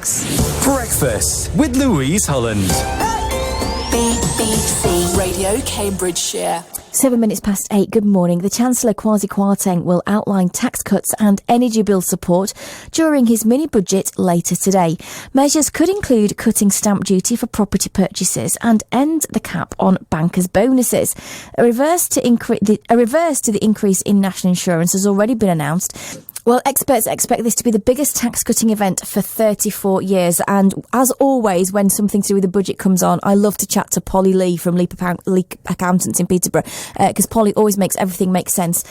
tax. Breakfast with Louise Hulland. BBC Radio Cambridgeshire. 7 minutes past 8, good morning. The Chancellor Kwasi Kwarteng will outline tax cuts and energy bill support during his mini-budget later today. Measures could include cutting stamp duty for property purchases and end the cap on bankers' bonuses. A reverse to the increase in national insurance has already been announced. Well, experts expect this to be the biggest tax-cutting event for 34 years. And as always, when something to do with the budget comes on, I love to chat to Polly Lee from Leep Accountants in Peterborough, because Polly always makes everything make sense.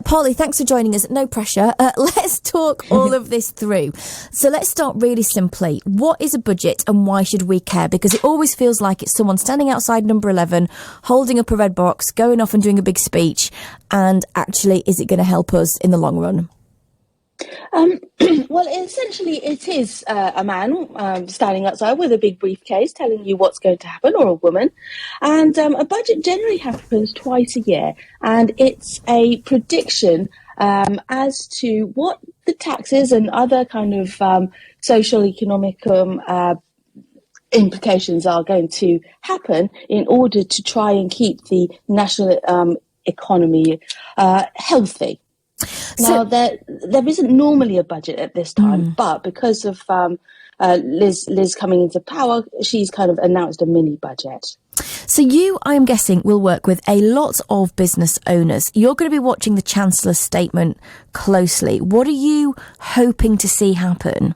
Polly, thanks for joining us. No pressure. Let's talk all of this through. So let's start really simply. What is a budget and why should we care? Because it always feels like it's someone standing outside number 11, holding up a red box, going off and doing a big speech. And actually, is it going to help us in the long run? Well, essentially, it is a man standing outside with a big briefcase telling you what's going to happen, or a woman. And a budget generally happens twice a year, and it's a prediction as to what the taxes and other kind of social economic implications are going to happen in order to try and keep the national economy healthy. Now, there isn't normally a budget at this time, but because of Liz coming into power, she's kind of announced a mini budget. So you, I am guessing, will work with a lot of business owners. You're going to be watching the Chancellor's statement closely. What are you hoping to see happen?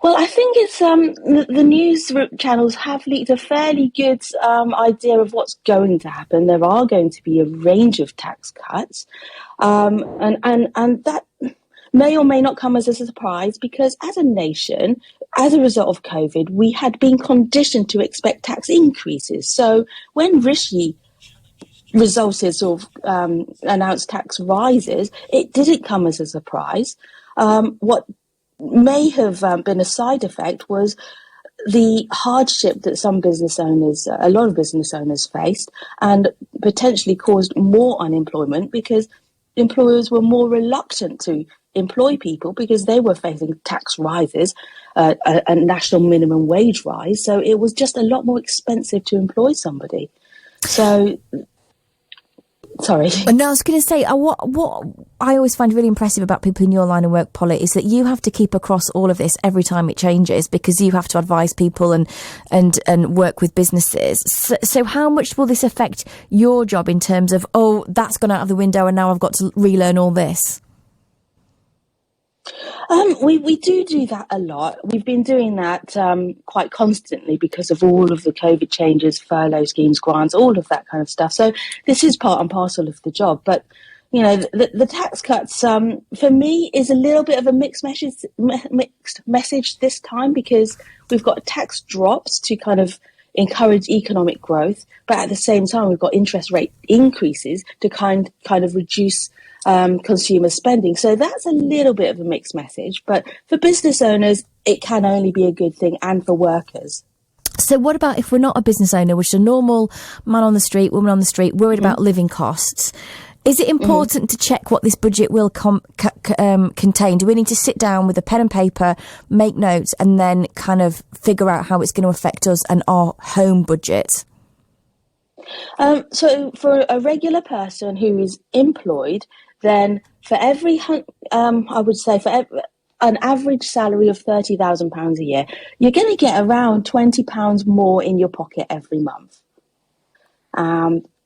Well, I think it's the news channels have leaked a fairly good idea of what's going to happen. There are going to be a range of tax cuts, and that may or may not come as a surprise, because as a nation, as a result of COVID, we had been conditioned to expect tax increases. So when Rishi resulted sort of announced tax rises, it didn't come as a surprise. What may have been a side effect was the hardship that some business owners, a lot of business owners faced, and potentially caused more unemployment because employers were more reluctant to employ people because they were facing tax rises, a national minimum wage rise. So it was just a lot more expensive to employ somebody. So... Sorry. No, I was going to say, what I always find really impressive about people in your line of work, Polly, is that you have to keep across all of this every time it changes, because you have to advise people and work with businesses. So how much will this affect your job in terms of, oh, that's gone out of the window and now I've got to relearn all this? We do that a lot. We've been doing that quite constantly because of all of the COVID changes, furlough schemes, grants, all of that kind of stuff. So this is part and parcel of the job. But, you know, the tax cuts, for me, is a little bit of a mixed message this time, because we've got tax drops to kind of encourage economic growth, but at the same time, we've got interest rate increases to kind of reduce consumer spending. So that's a little bit of a mixed message, but for business owners, it can only be a good thing, and for workers. So what about if we're not a business owner, which is a normal man on the street, woman on the street, worried about living costs? Is it important to check what this budget will contain? Do we need to sit down with a pen and paper, make notes, and then kind of figure out how it's going to affect us and our home budget? So for a regular person who is employed, then for every, I would say for an average salary of £30,000 a year, you're going to get around £20 more in your pocket every month.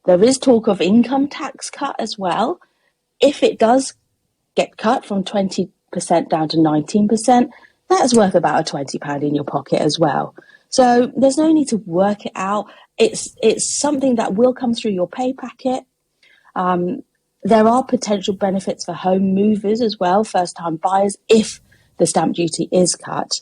There is talk of income tax cut as well. If it does get cut from 20% down to 19%, that's worth about £20 in your pocket as well. So there's no need to work it out. It's something that will come through your pay packet. There are potential benefits for home movers as well, first-time buyers, if the stamp duty is cut.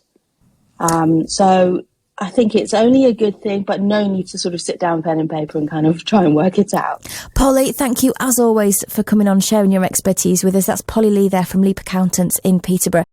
So I think it's only a good thing, but no need to sort of sit down, pen and paper, and kind of try and work it out. Polly, thank you as always for coming on, sharing your expertise with us. That's Polly Lee there from Leep Accountants in Peterborough.